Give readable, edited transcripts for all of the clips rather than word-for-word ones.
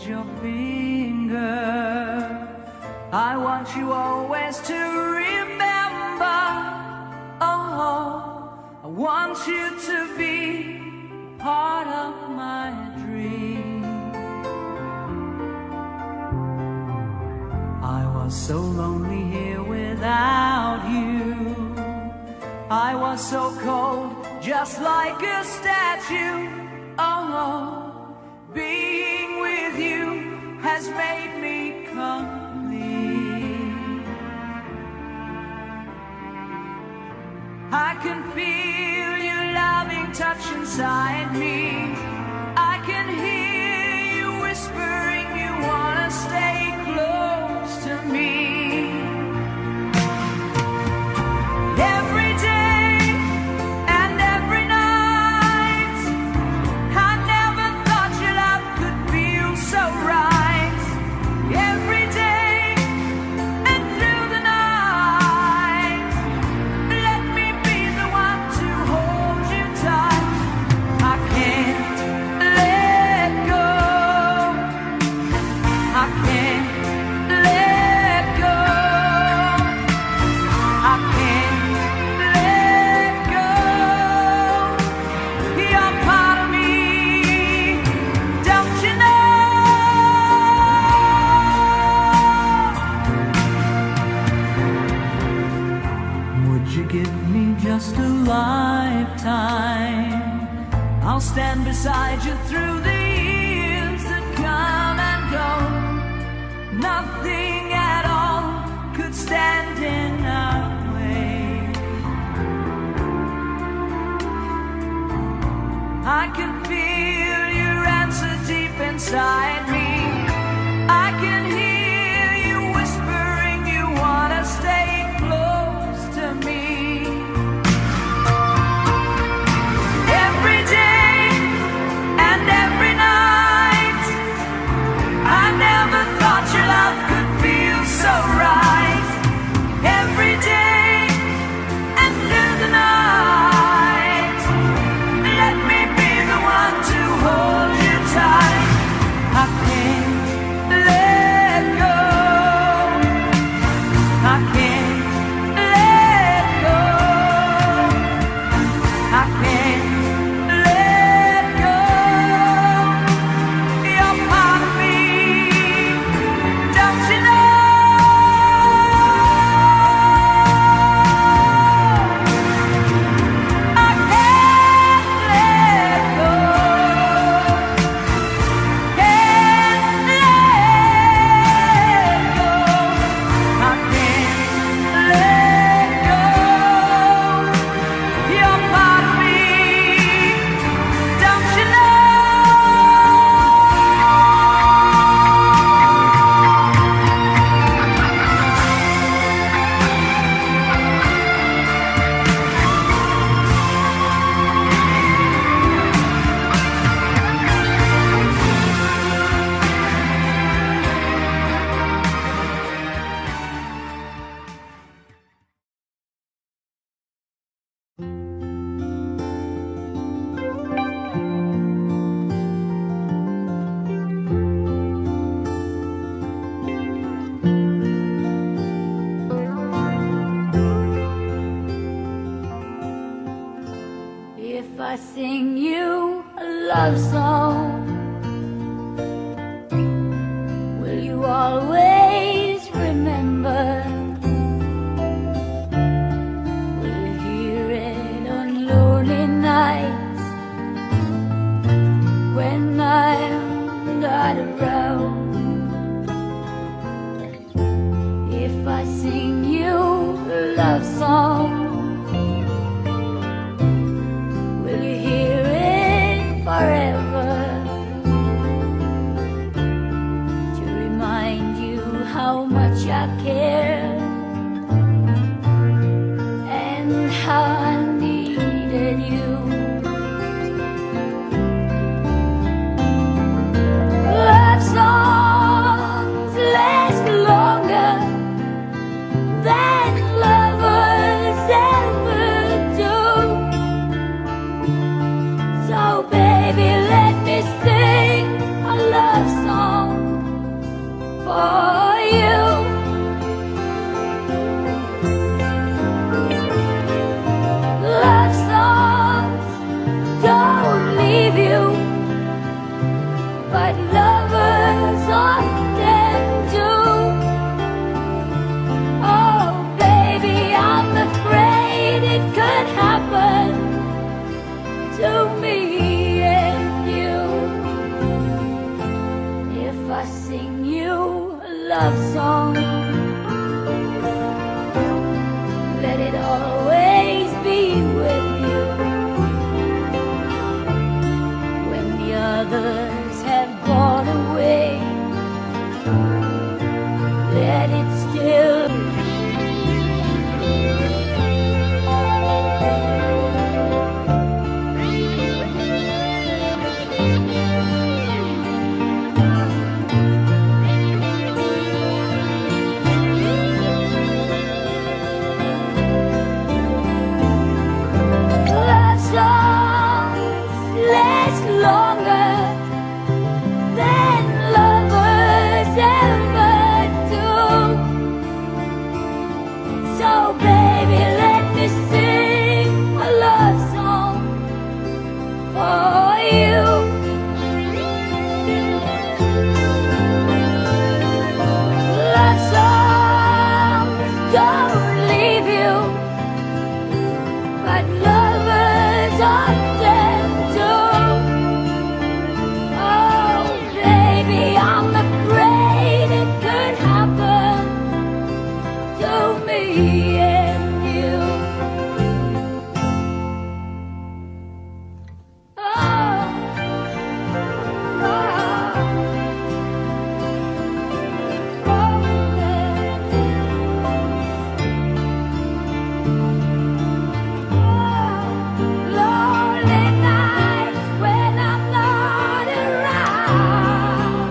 your finger. I want you always to remember. Oh, I want you to be part of my dream. I was so lonely here without you. I was so cold, just like a statue. Oh, being with you has made me complete. I can feel your loving touch inside me. I can hear you whispering you wanna stay close to me. Every day and every night, I never thought your love could feel so right. Every day and through the night, let me be the one to hold you tight. I can't let go. I can't let go. I can't let go. You're part of me, don't you know? Would you give me just a lifetime? I'll stand beside you through the years that come and go. Nothing at all could stand in our way. I can feel your answer deep inside me. I can hear you whispering you wanna stay close to me. Every day and every night, I never thought your love could feel so right. Every day and through the night, let me be the one to hold you tight. I can't let go. I can't let go. I can't let go. You're part of me, don't you know? I can't let go. Can't let go. I can't let go. You're part of me, don't you know? If I sing you a love song, will you always remember? Will you hear it on lonely nights when I'm not around? If I sing you a love song, will you hear it forever? To remind you how much I care and how I needed you. Love songs last longer than lovers ever do. So baby, let me sing a love song love song. Let it always be with you. When the others have gone away, let it still love songs last longer than lovers ever do. So baby, let me sing a love song for you. Love songs don't leave you, but lovers often do. Oh baby, I'm afraid it could happen to me and you. Oh, lonely nights when I'm not around.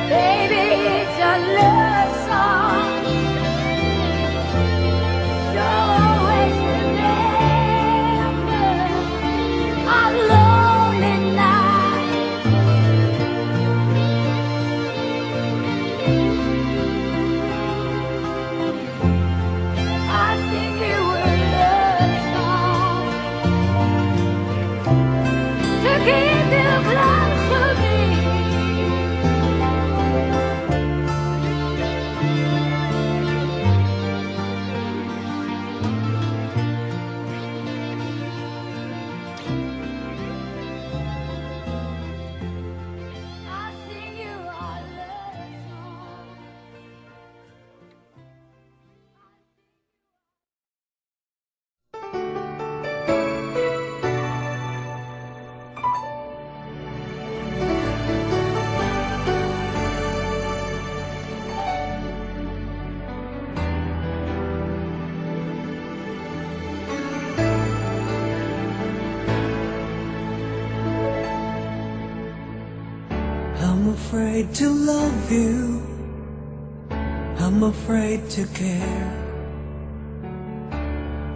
Baby, it's a love song. So always remember our lonely nights. I sing you a love song to keep you close to me. I sing you a love song. I'm afraid to love you, I'm afraid to care.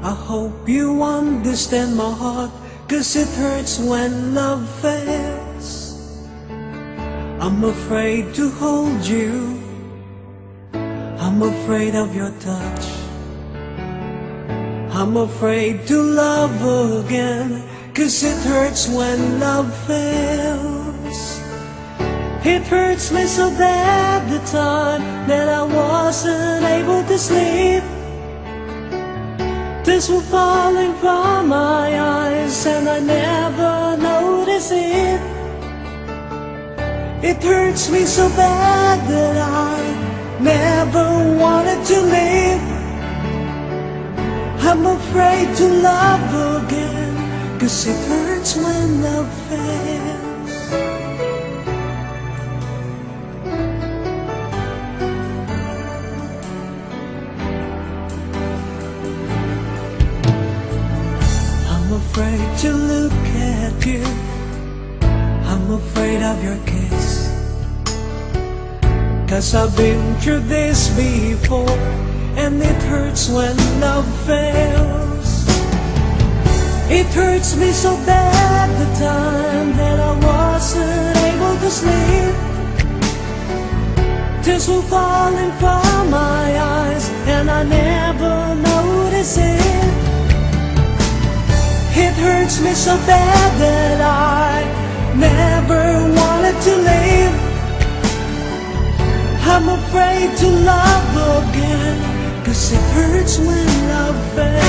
I hope you understand my heart, 'cause it hurts when love fails. I'm afraid to hold you, I'm afraid of your touch. I'm afraid to love again, 'cause it hurts when love fails. It hurts me so bad the time that I wasn't able to sleep. Tears were falling from my eyes and I never noticed it. It hurts me so bad that I never wanted to leave. I'm afraid to love again, 'cause it hurts when love fails. I'm afraid to look at you, I'm afraid of your kiss, 'cause I've been through this before, and it hurts when love fails. It hurts me so bad the time that I wasn't able to sleep. Tears were falling from my eyes and I never noticed it. It hurts me so bad that I never wanted to leave. I'm afraid to love again, 'cause it hurts when love fails.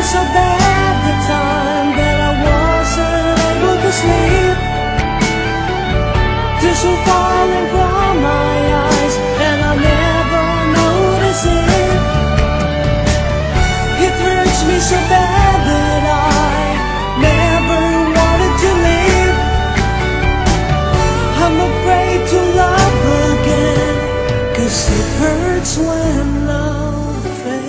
so bad the time that I wasn't able to sleep. Tears were falling from my eyes and I never noticed it. It hurts me so bad that I never wanted to leave. I'm afraid to love again, 'cause it hurts when love fails.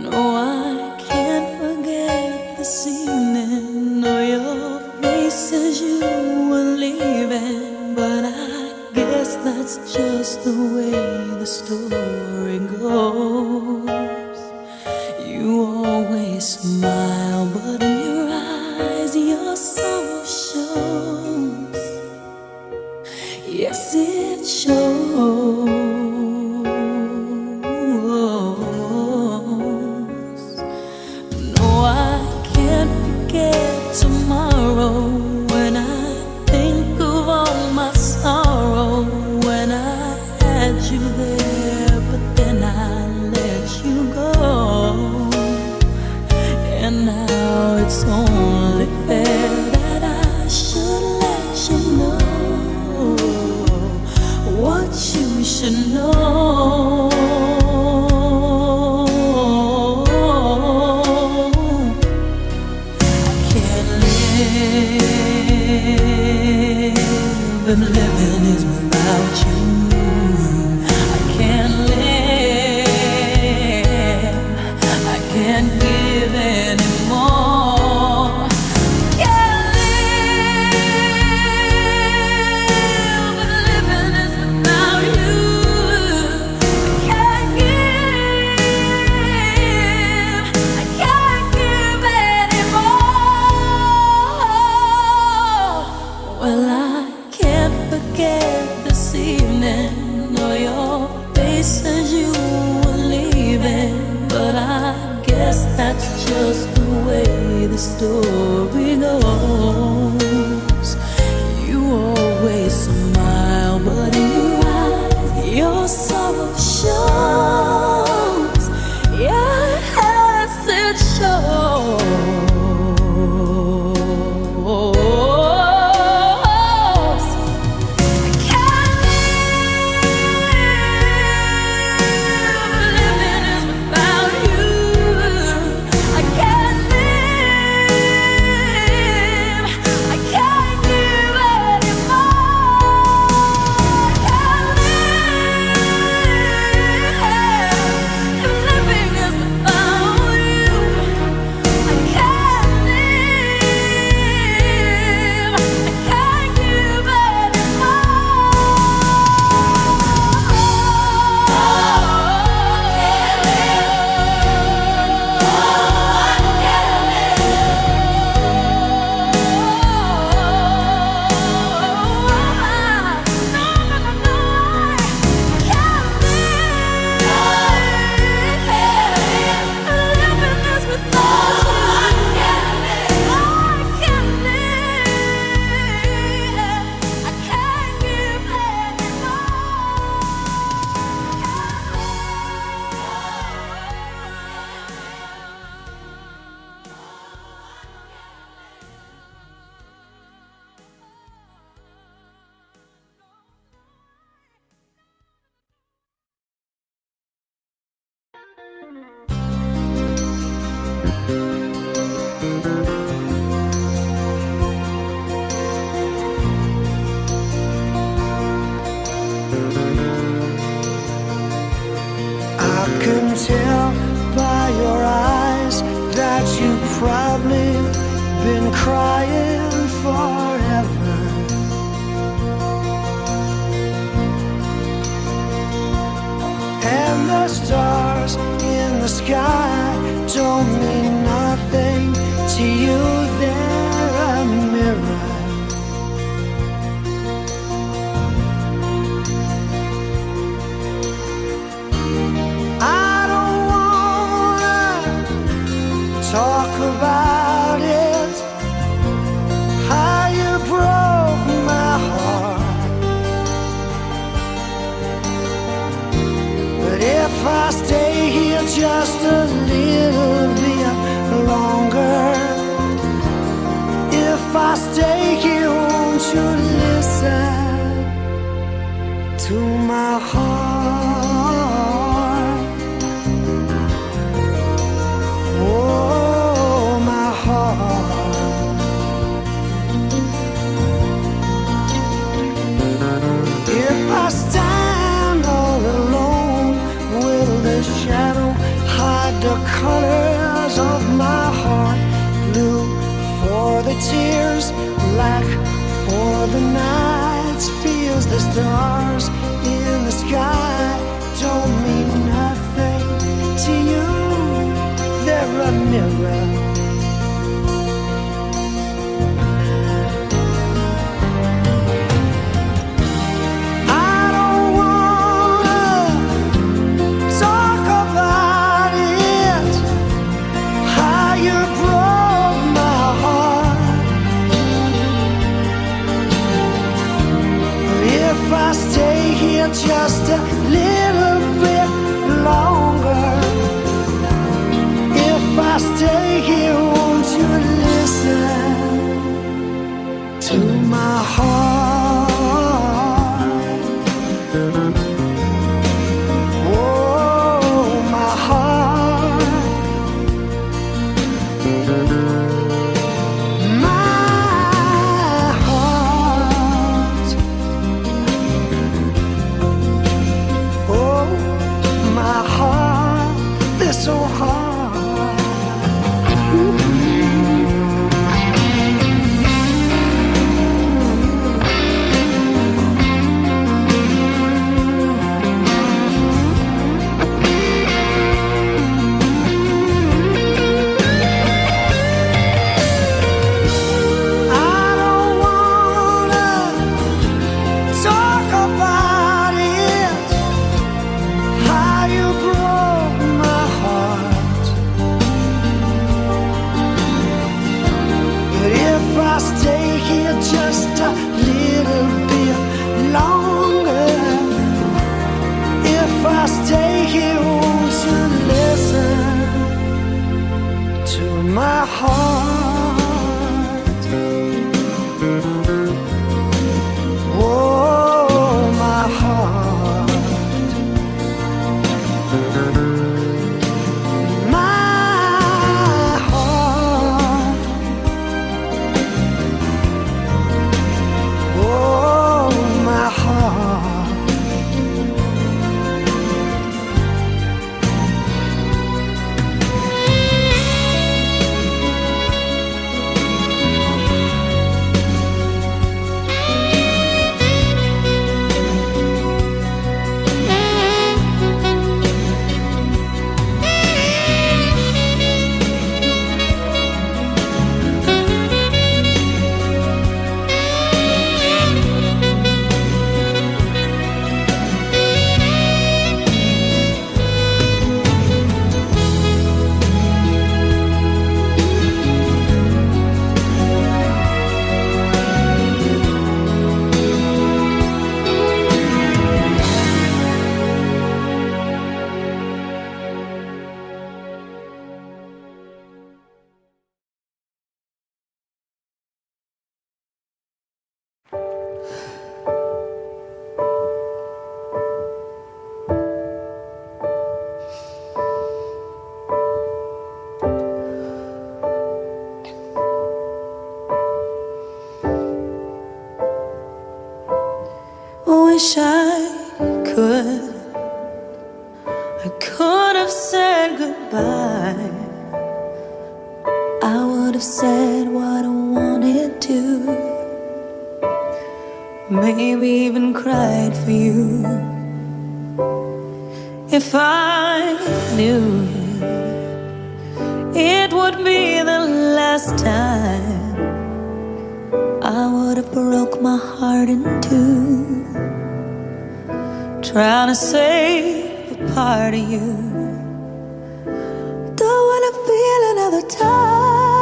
No, I can't forget this evening or your face as you were leaving, but I guess that's just the way the story goes. You always smile, but in your eyes your sorrow shows. Yes, it shows. No, I can't forget tomorrow when I think of all my sorrow. When I had you there, but then I let you go. And now it's only fair that I should let you know what you should know. I can't live, and living is without you. I can't live, I can't give anymore. Can't live, and living is without you. Can't give, I can't give anymore. Well, I can't forget this evening or your face as you were leaving, but I guess that's just the way the story goes. You always smile, but in your eyes your sorrow shows. Yes, it shows. Tell by your eyes that you've probably been crying forever. And the stars in the sky don't mean nothing to you there about it, how you broke my heart. But if I stay here just a little bit longer, if I stay here, won't you listen to my heart? Oh, my heart. If I stand all alone, will the shadow hide the colors of my heart? Blue for the tears, black for the nights, feels the stars in the sky don't mean nothing to you. They're a mirror. I don't wanna talk about it, how you broke my heart. If I stay here just a little bit longer, if I stay here, won't you listen to my heart? Oh, my heart. My heart. Oh, my heart. This so hard. Just a little bit longer. If I stay here, won't you listen to my heart? Oh, my heart. Wish I could have said goodbye. I would have said what I wanted to, maybe even cried for you. If I knew it would be the last time, I would have broke my heart in two, trying to save a part of you. Don't wanna feel another time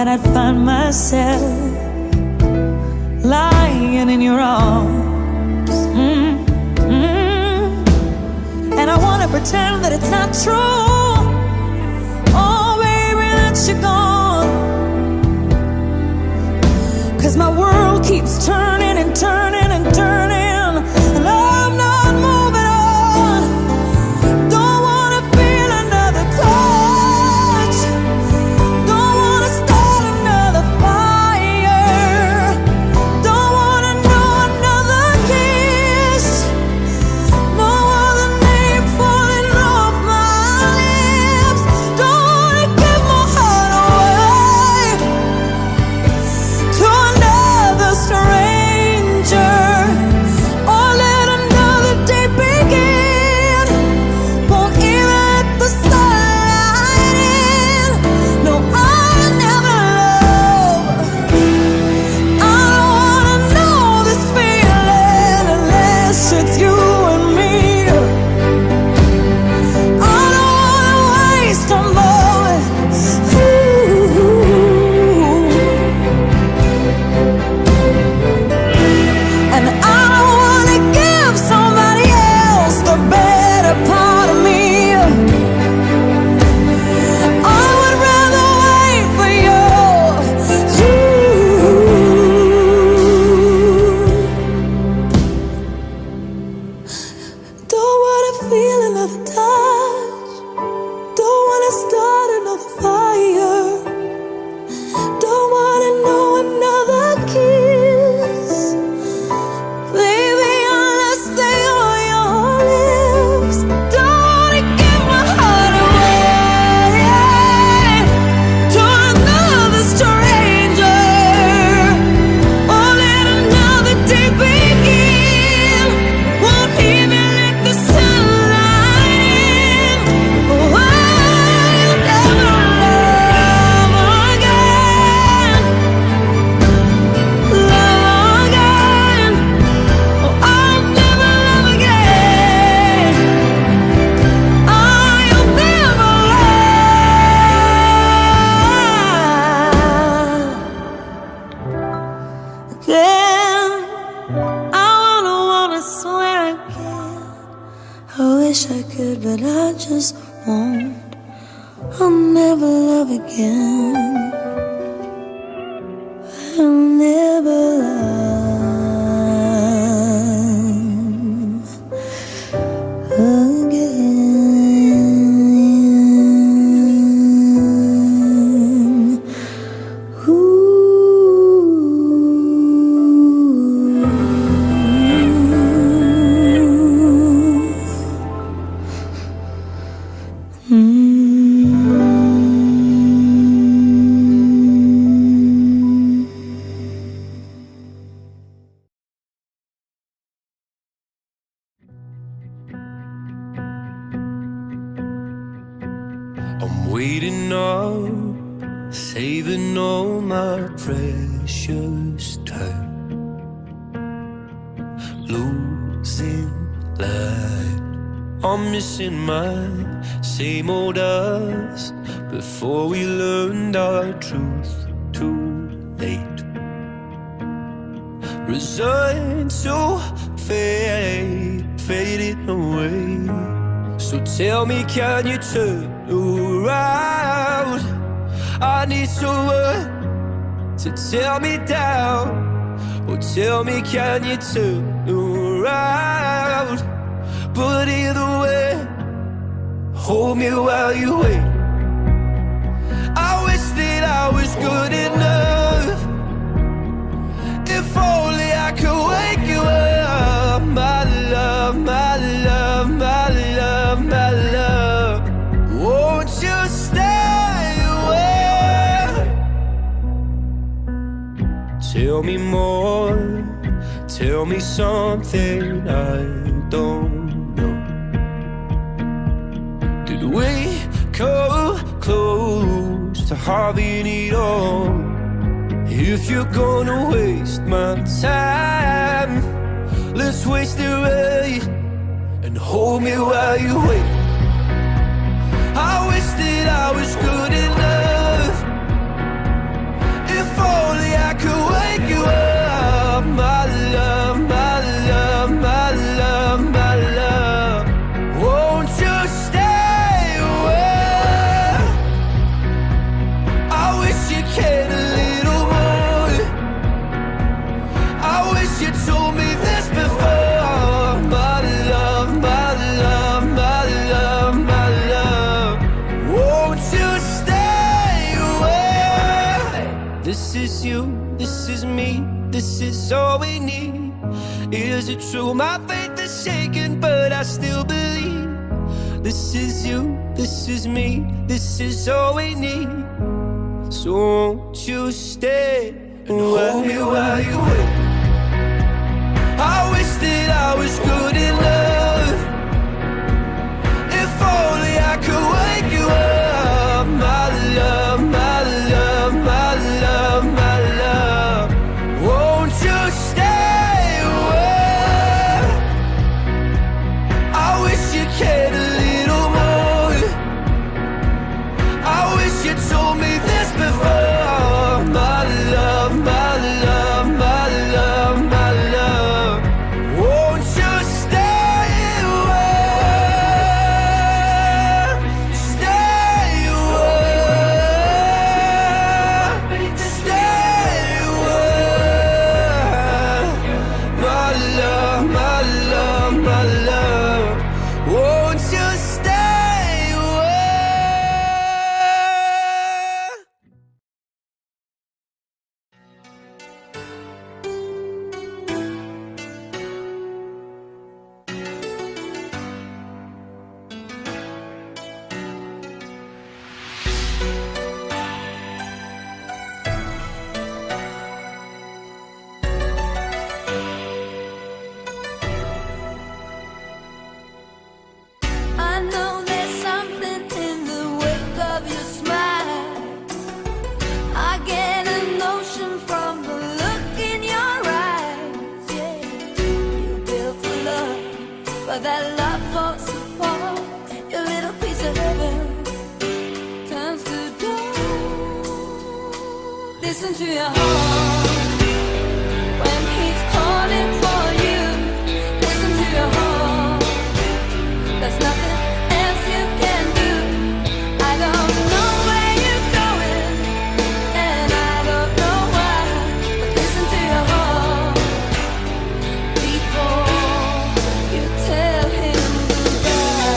that I'd find myself lying in your arms. And I wanna pretend that it's not true. Oh baby, that you're gone. 'Cause my world keeps turning and turning and turning, and I'm not moving on. Don't wanna feel another touch. Don't wanna start another fire. Don't wanna know another kiss. No other name falling off my lips. Don't wanna give my heart away to another stranger, or let another day begin. Won't even let the sunlight in. No, I'll never love. I don't wanna know this feeling unless it's you and me. I don't wanna waste a moment. And I don't wanna give somebody else the better part of me. I would rather wait for you. Don't wanna feel another touch. Don't wanna start another fire. Don't wanna know another kiss. Baby, unless they are your lips. Don't wanna give my heart away to another stranger, or let another day begin. Won't even let the sunlight in. Oh, I'll never love again. Love again. Oh, I'll never love again. I'll never love again. I wanna swear again. I wish I could, but I just won't. I'll never love again. I'll never love again. I'm waiting up, saving all my precious time, losing light. I'm missing my same old us before we learned our truth too late. Resigned to fade, fading away. So tell me, can you turn around? I need someone to tear me down. Oh, tell me, can you turn around? But either way, hold me while you wait. I wish that I was good enough. If only I could wake you up, my love, my love, my love, my love. Won't you stay away? Tell me more, tell me something I don't know. Did we come close to having it all? If you're gonna waste my time, let's waste it right and hold me while you wait. I wish that I was good enough. is me, this is all we need. Is it true? My faith is shaken, but I still believe. This is you, this is me, this is all we need. So won't you stay and hold me while you wait? I wish that I was good enough. If only I could wake you up, my love, my love, my love, my love. Won't you stay away? I wish you cared a little more. I wish you told me this before, my love, my love, my love, my love. Won't you stay away? Stay away. Stay away. My love, my love, my love. Won't you stay away? I know there's something in the wake of your smile. I get a notion from the look in your eyes. Yeah, you built a love, but that love falls apart. Your little piece of heaven turns to dust. Listen to your heart when he's calling for you. Listen to your heart. There's nothing else you can do. I don't know where you're going, and I don't know why. But listen to your heart before you tell him goodbye.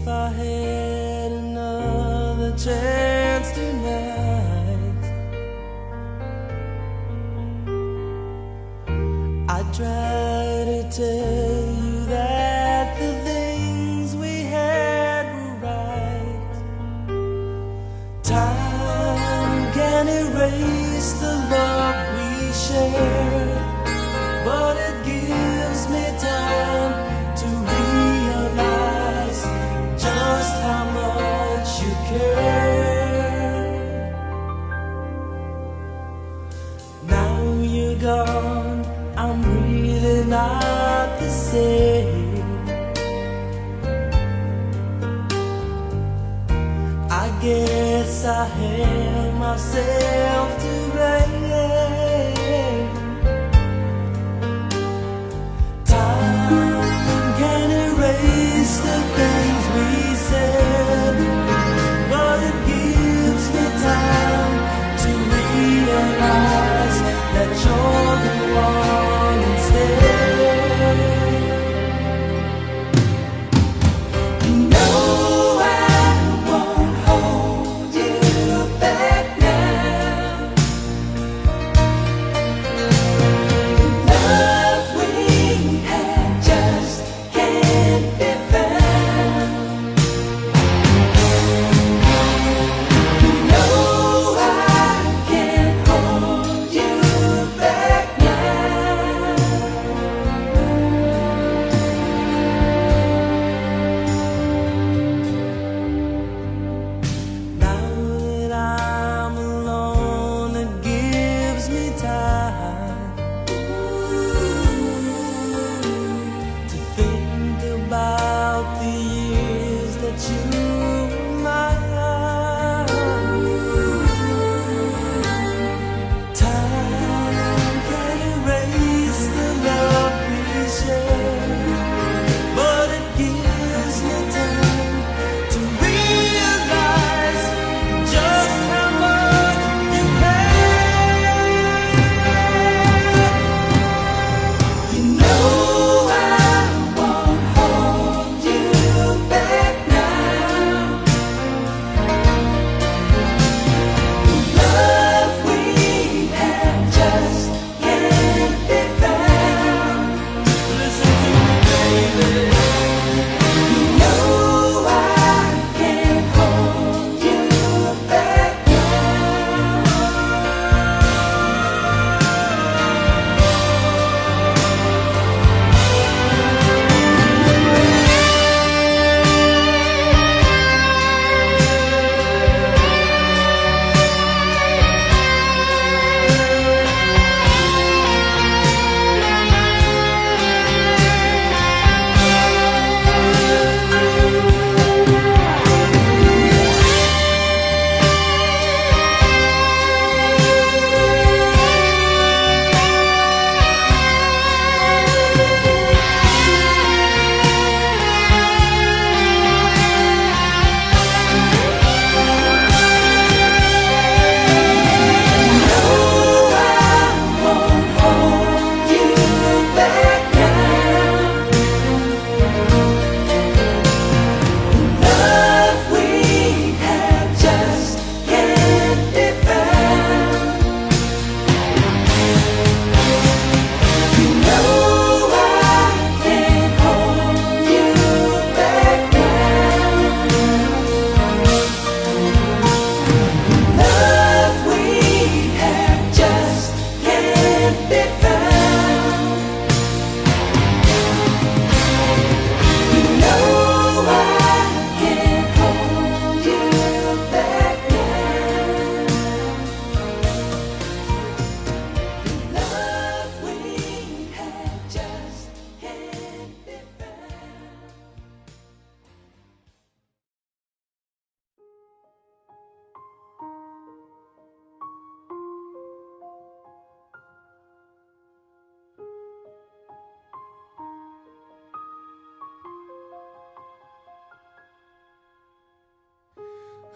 If I had another chance tonight, I'd try to tell you that the things we had were right. Time can erase the love we shared, but it gives me time to realize just how much you care. Now you're gone, I'm really not the same. I guess I held myself to blame. Time can erase the things we said, but it gives me time to realize that you're the one instead. You know I won't hold you back now. Love we had just can't be found. You know I can't hold you back now. Now that I'm alone, it gives me time to think about the years that you were mine. Time can erase the love we shared, but it gives me time to realize just how much you care. You know I won't hold you back now. Love we had just can't be found. Listen to me, baby. You know I can't hold you back now.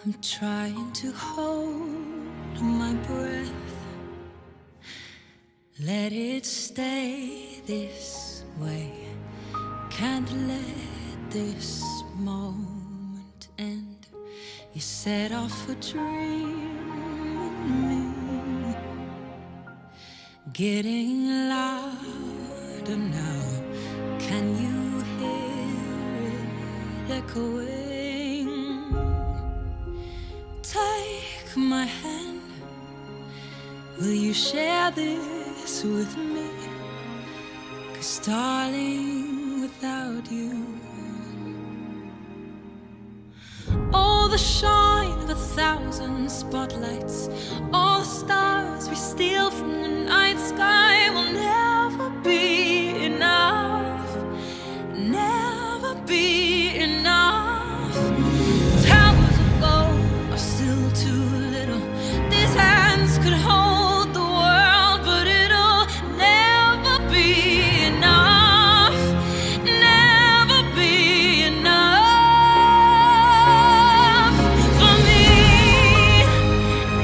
I'm trying to hold my breath, let it stay this way. Can't let this moment You set off a dream in me, getting louder now. Can you hear it echoing? Take my hand, will you share this with me? 'Cause darling, without you, all the shine of 1,000 spotlights, all the stars we steal from the night sky will never be enough, never be enough. Towers of gold are still too little. These hands could hold the world, but it'll never be enough, never be enough for me.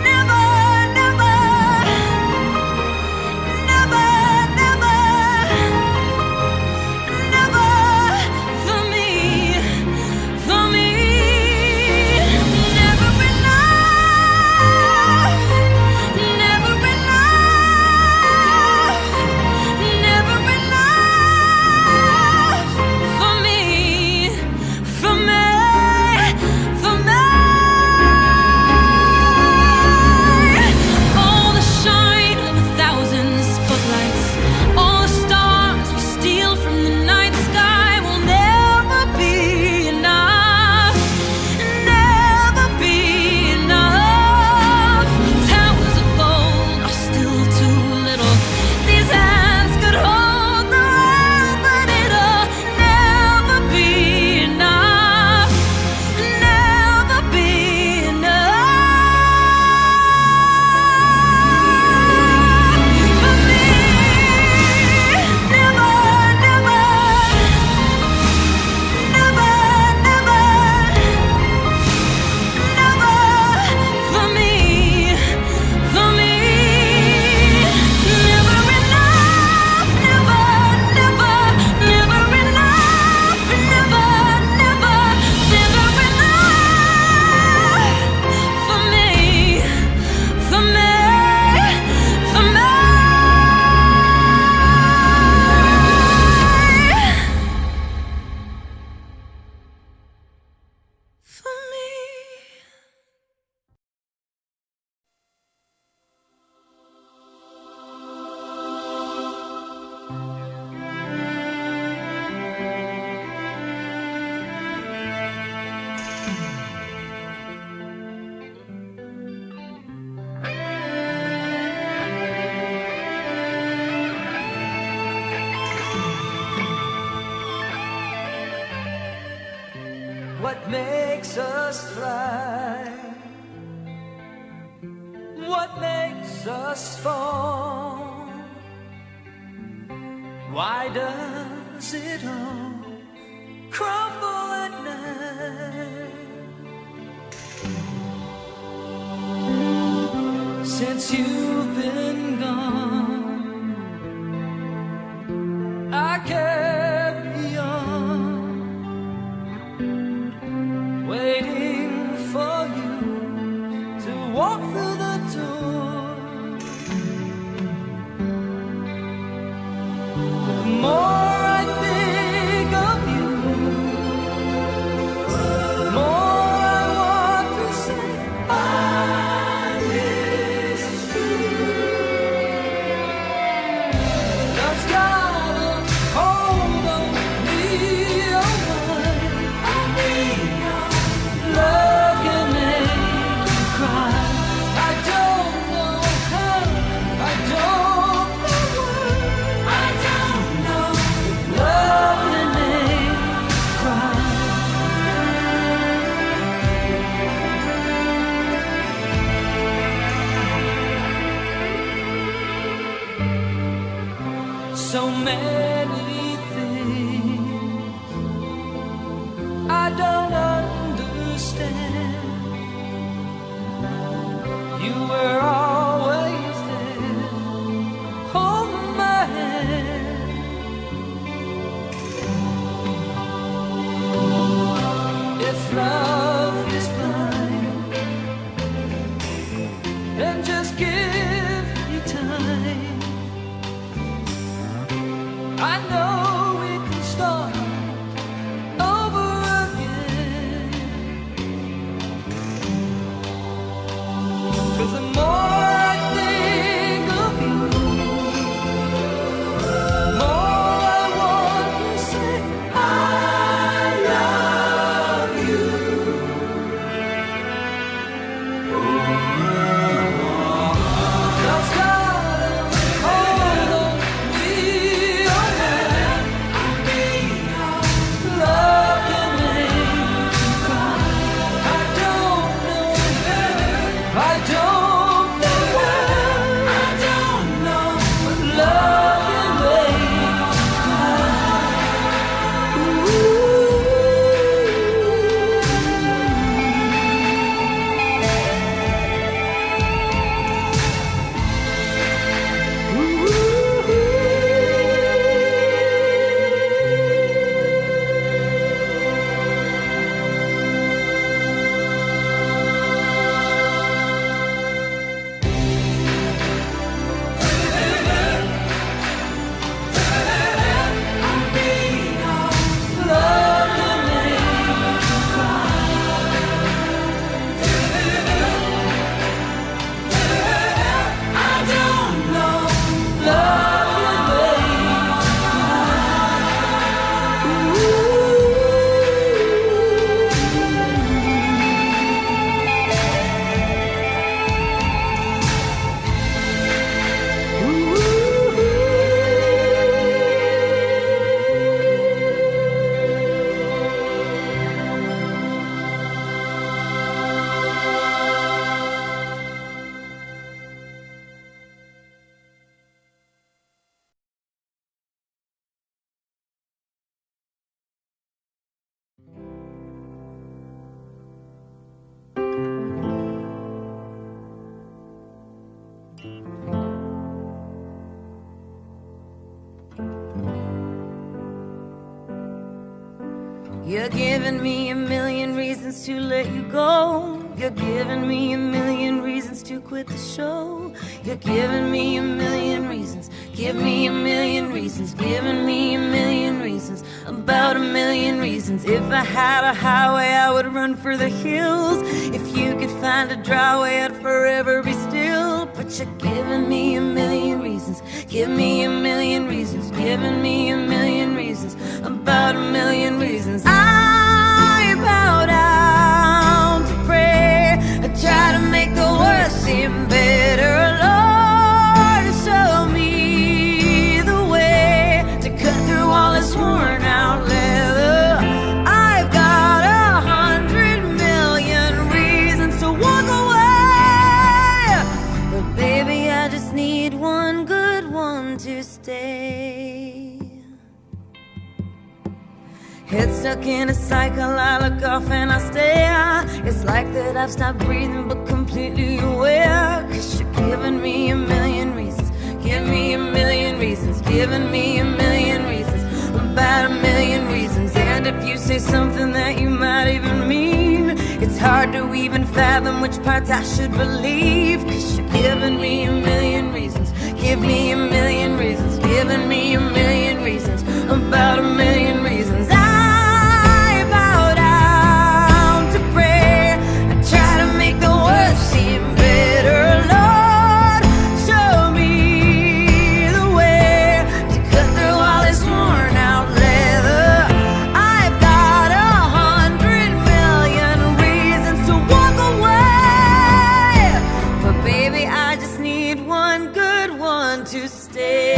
Never, never, never, never, never for me, for me. Never enough, never enough, never enough for me, for me, for me. All the shine of 1,000 spotlights, all the stars we steal from the night sky will never be enough, never be enough. Towers of gold are still too little. These hands could hold the world, but it'll never be enough, never be enough for me. Never, never, never, never, never for me, for me. Never enough, never, never, never enough, never, never, never enough for me, for me, for me. For me. What makes us fly? What makes us fall? Why does it all crumble at night? Since you've been gone, I carry on, waiting for you to walk through the door. The more I think of you, the more I want to say, I miss you. Love's got a hold on me, oh my. I need your love can make you cry. I don't know how, I don't know why, I don't know. Love can make you cry. So many things I don't understand. You were always there, holding my hand. If love is blind, You're giving me a million reasons to let you go. You're giving me a million reasons to quit the show. You're giving me a million reasons. Give me a million reasons. Giving me a million reasons. About a million reasons. If I had a highway, I would run for the hills. If you could find a dry way, I'd forever be still. But you're giving me a million reasons. Give me a million reasons. Giving me a million reasons. About a million reasons. I bow down to pray. I try to make the worst seem better. Lord, show me the way to cut through all this worn out leather. I've got 100 million reasons to walk away, but baby, I just need one good one to stay. Head stuck in a cycle, I look off and I stare. It's like that I've stopped breathing but completely aware. Cause you're giving me a million reasons. Give me a million reasons. Giving me a million reasons. About a million reasons. And if you say something that you might even mean, it's hard to even fathom which parts I should believe. Cause you're giving me a million reasons. Give me a million reasons. Giving me a million reasons. About a million reasons. I bow down to pray. I try to make the worst seem better. Lord, show me the way to cut through all this worn out leather. I've got 100 million reasons to walk away, but baby, I just need one good one to stay.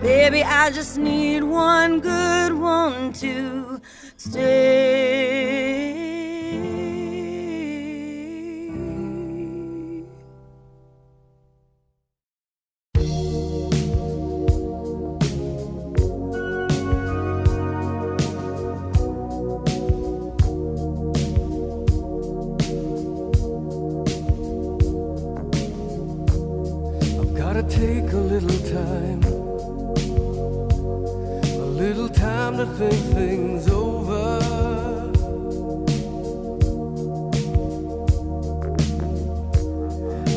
Baby, I just need one good one to stay. I've gotta take a little time. Little time to think things over.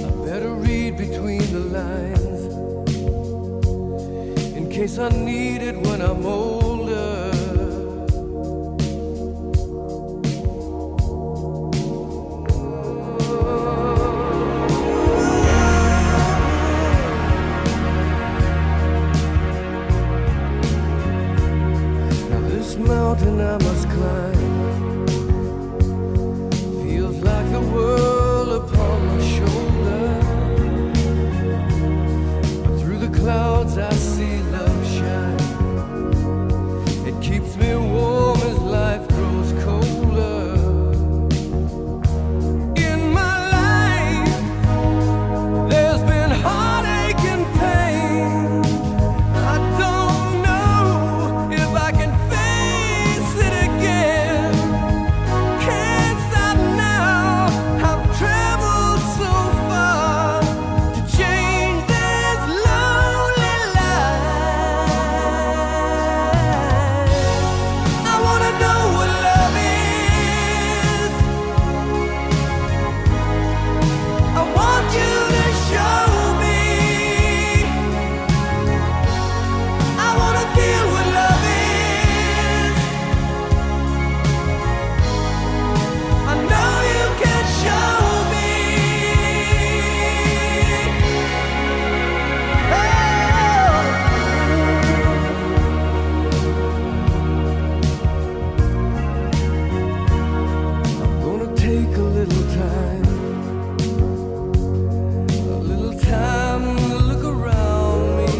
I better read between the lines in case I need it when I'm older. Mountain I must climb feels like the world upon my shoulder, but through the clouds I see love shine. take a little time to look around me.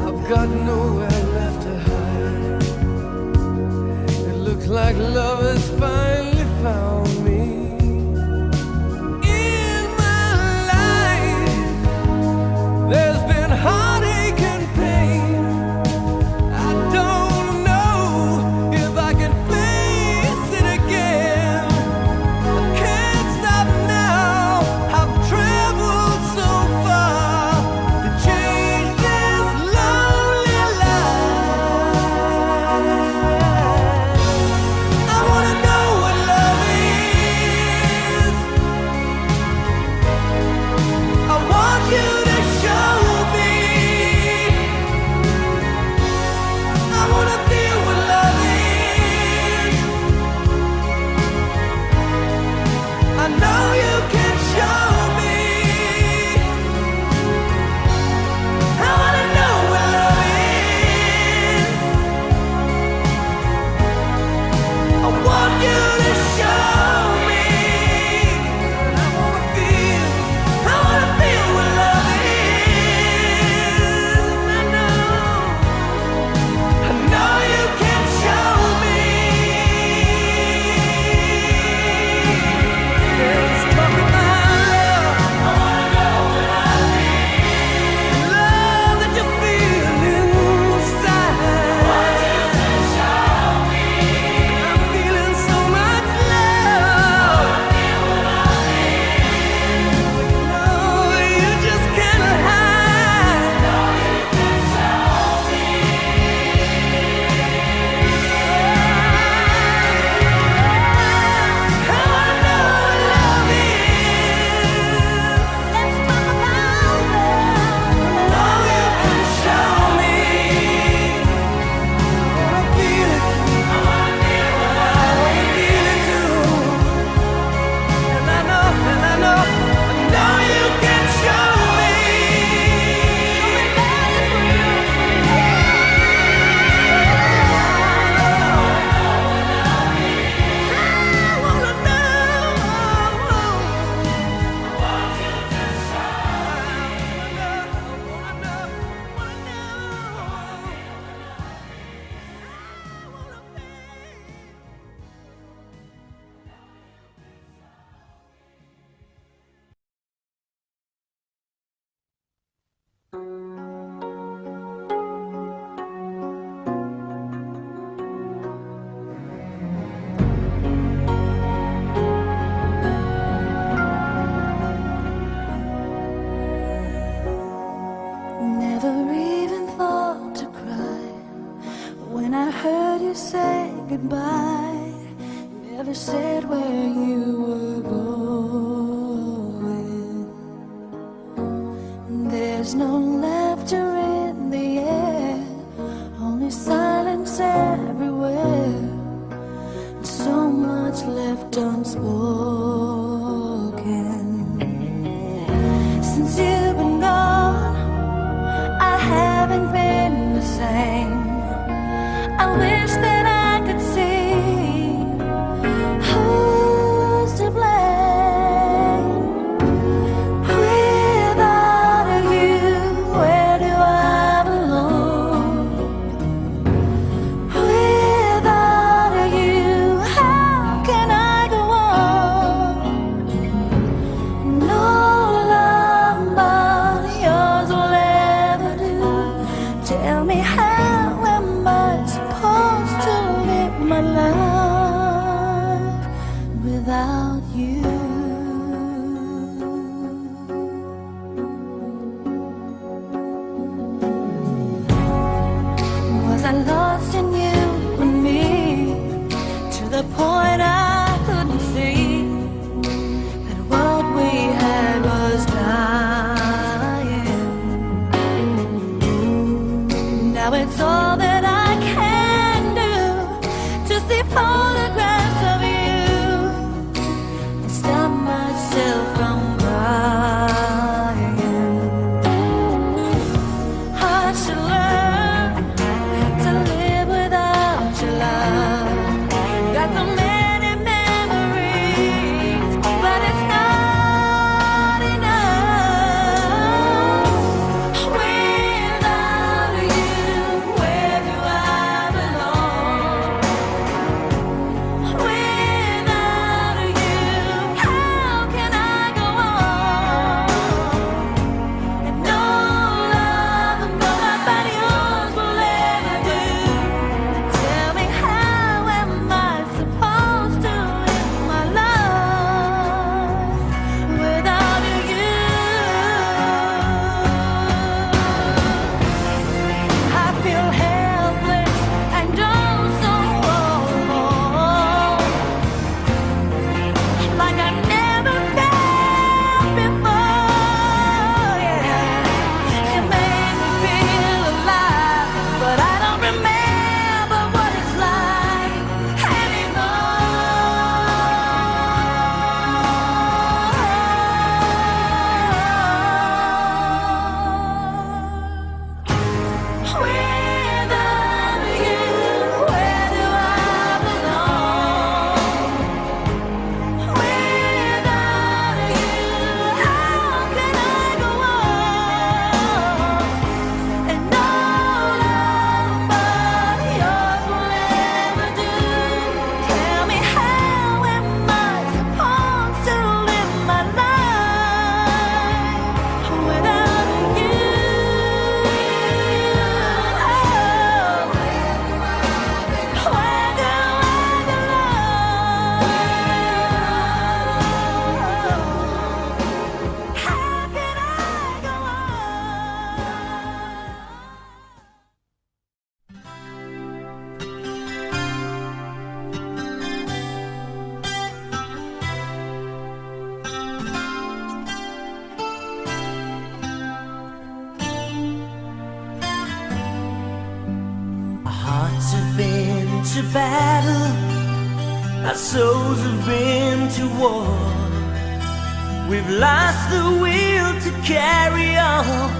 I've got nowhere left to hide. It looks like love has finally found me. In my life, there's been heartache and pain. I don't know if I can face it again. I can't stop now. I've traveled so far to change this lonely life. I wanna know what love is. I want you to show me. I wanna feel what love is. I know you can show me. I wanna know what love is. I want you to show me. I wanna feel what love is. I know you can show me. Let's talk about love. I wanna know what love is. Love that you feel inside. I want you to show me. I'm feeling so much love. I feel what love is. No, you just can't hide. No, you can show me. I wanna know what love is. Let's talk about love. No, you can show me. I wanna feel it. I wanna feel what love is. I wanna feel it too. And I know you can show me. Never even thought to cry when I heard you say goodbye. Never said where you were going. There's no laughter in the air, only silence everywhere. So much left unspoken. Since you've been gone, I haven't been the same. I wish that I could see who's to blame. Without you, where do I belong? Without you, how can I go on? No love but yours will ever do. Tell me, how am I supposed to live my life without you? Was I lost in you and me to the point I couldn't see that what we had was dying? Now it's all that I can do to see photographs of you and stop myself from crying. I should learn to live without your love. Got to make to battle, our souls have been to war. We've lost the will to carry on.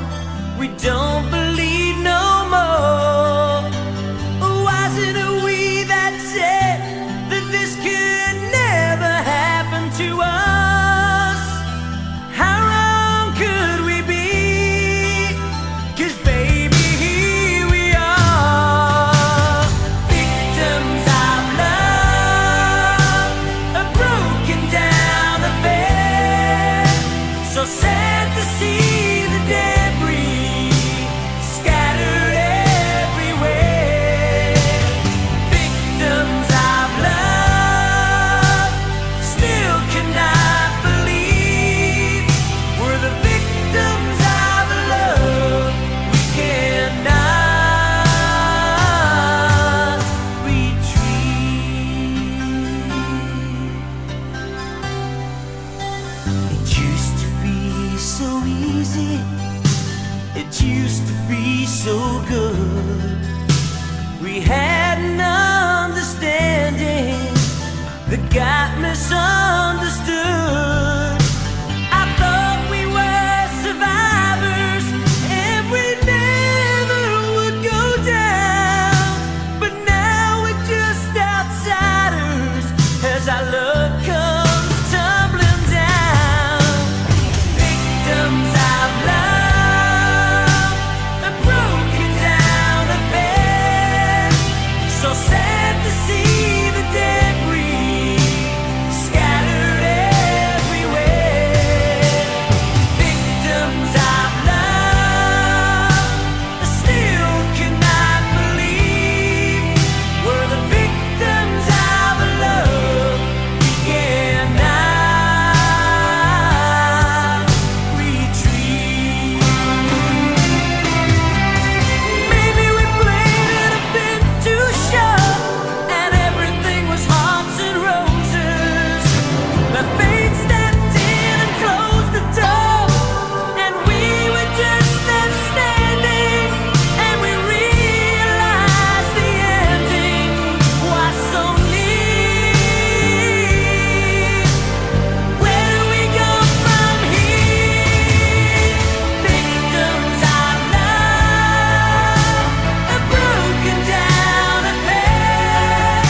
We don't believe no more. Was it we that said that this could never happen to us? How wrong could we be? 'Cause baby, here we are, victims of love, a broken down affair. So sad to see the debris scattered everywhere. Victims of love, still cannot believe we're the victims of love. We cannot retreat. It used to be so easy, it used to be so good. We had an understanding that got misunderstood. I thought we were survivors and we never would go down. But now we're just outsiders as our love comes tumbling down. Victims of love, a broken down affair. So sad to see the debris scattered everywhere. Victims of love, I still cannot believe we're the victims of love. We cannot retreat. Maybe we played it a bit too sharp, and everything was hearts and roses. But fate stepped in and closed the door, and we were just left standing. And we realized the ending was so near. Where do we go from here? Victims of love, a broken down affair.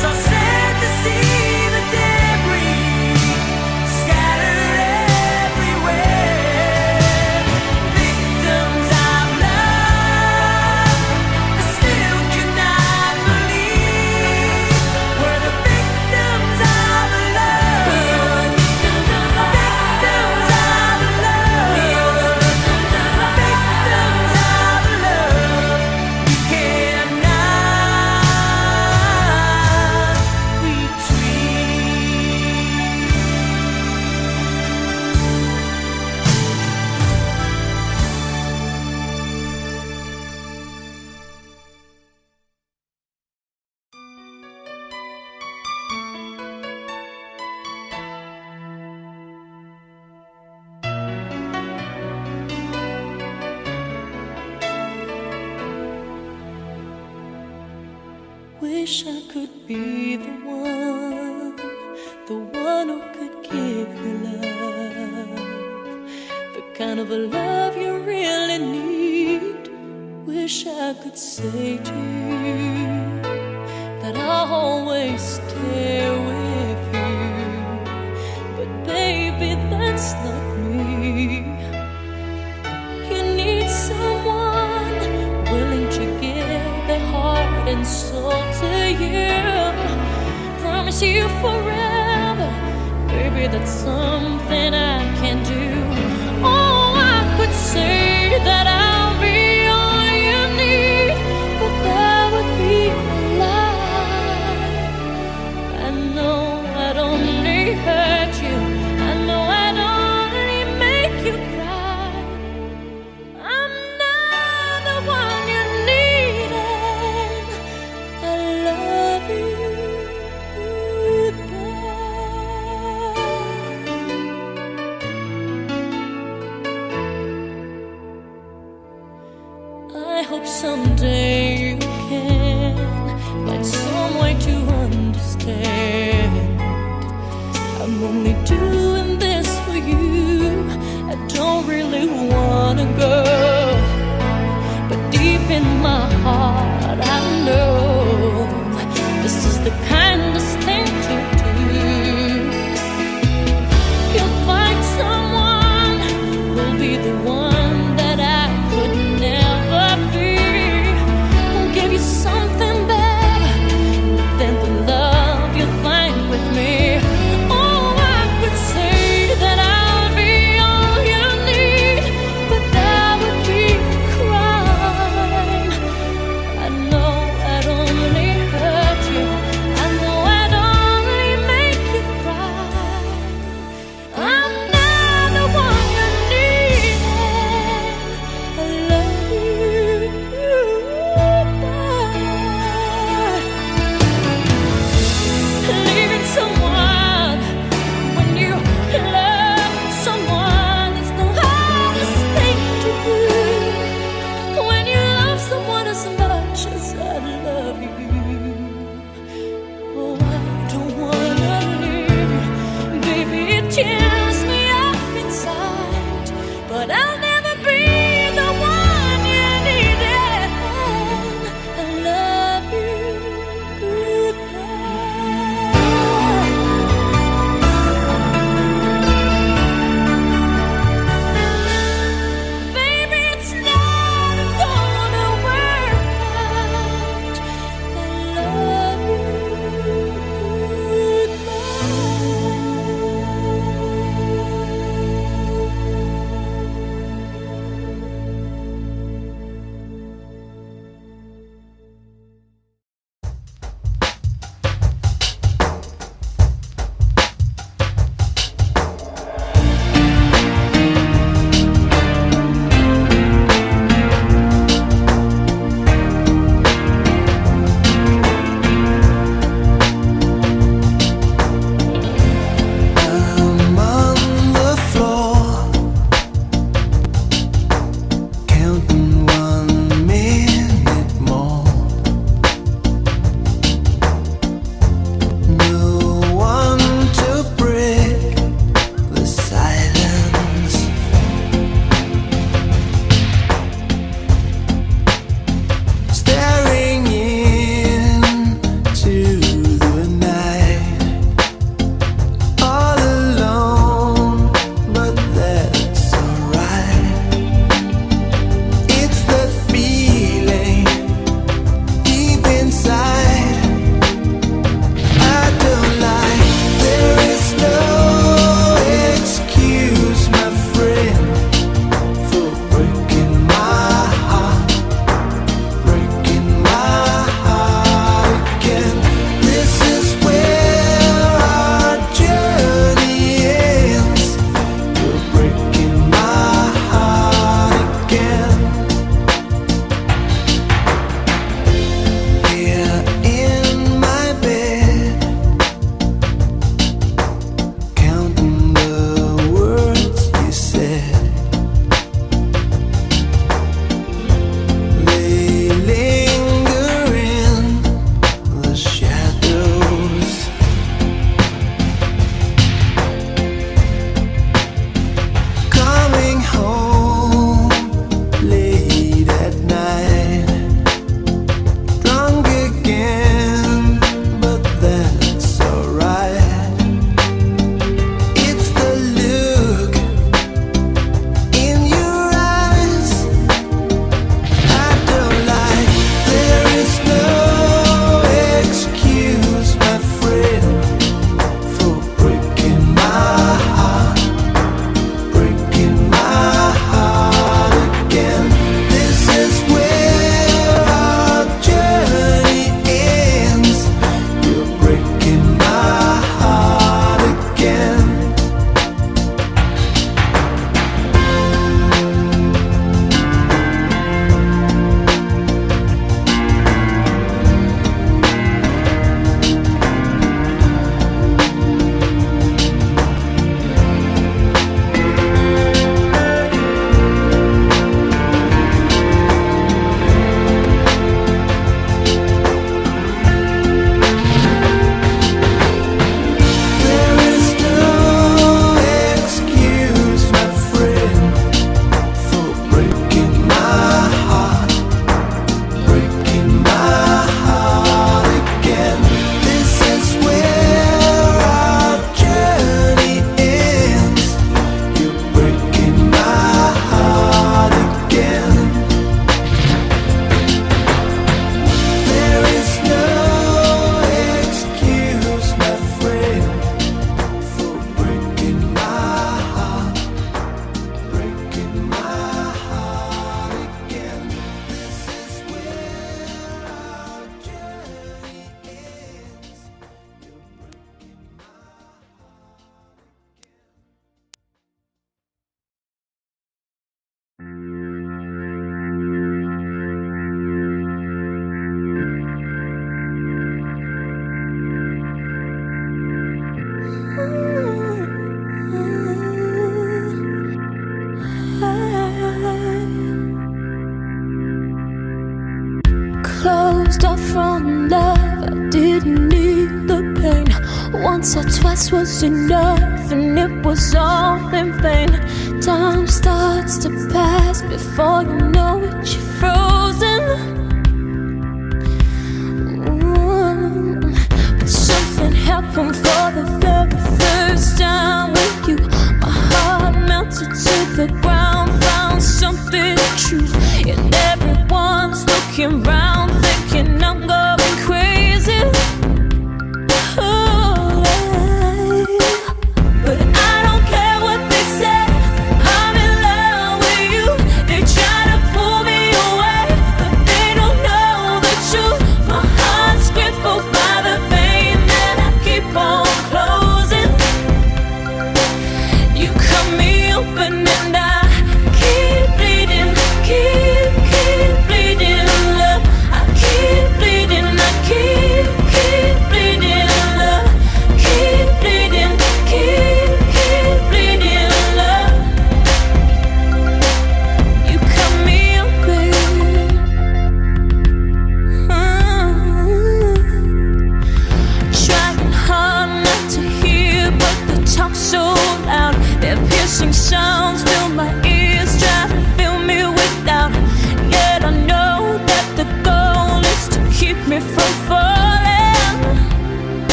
So sad to see the debris scattered everywhere. Victims of love, I still cannot believe we're the victims of love. Victims of love. Victims of love. We cannot Wish I could be the one who could give you love, the kind of a love you really need. Wish I could say to you that I'll always stay with you, but baby, that's not me. You need someone willing to give their heart and soul to you. Promise you forever, baby, that's something I can do. Oh, I could say that I'll be all you need, but that would be a lie. I know I'd only hurt you, I know I'd only make you cry. I'm not the one you needed. I love you. Goodbye. I hope someday you can find someone past was enough and it was all in vain. Time starts to pass before you know it, you're frozen. But something happened for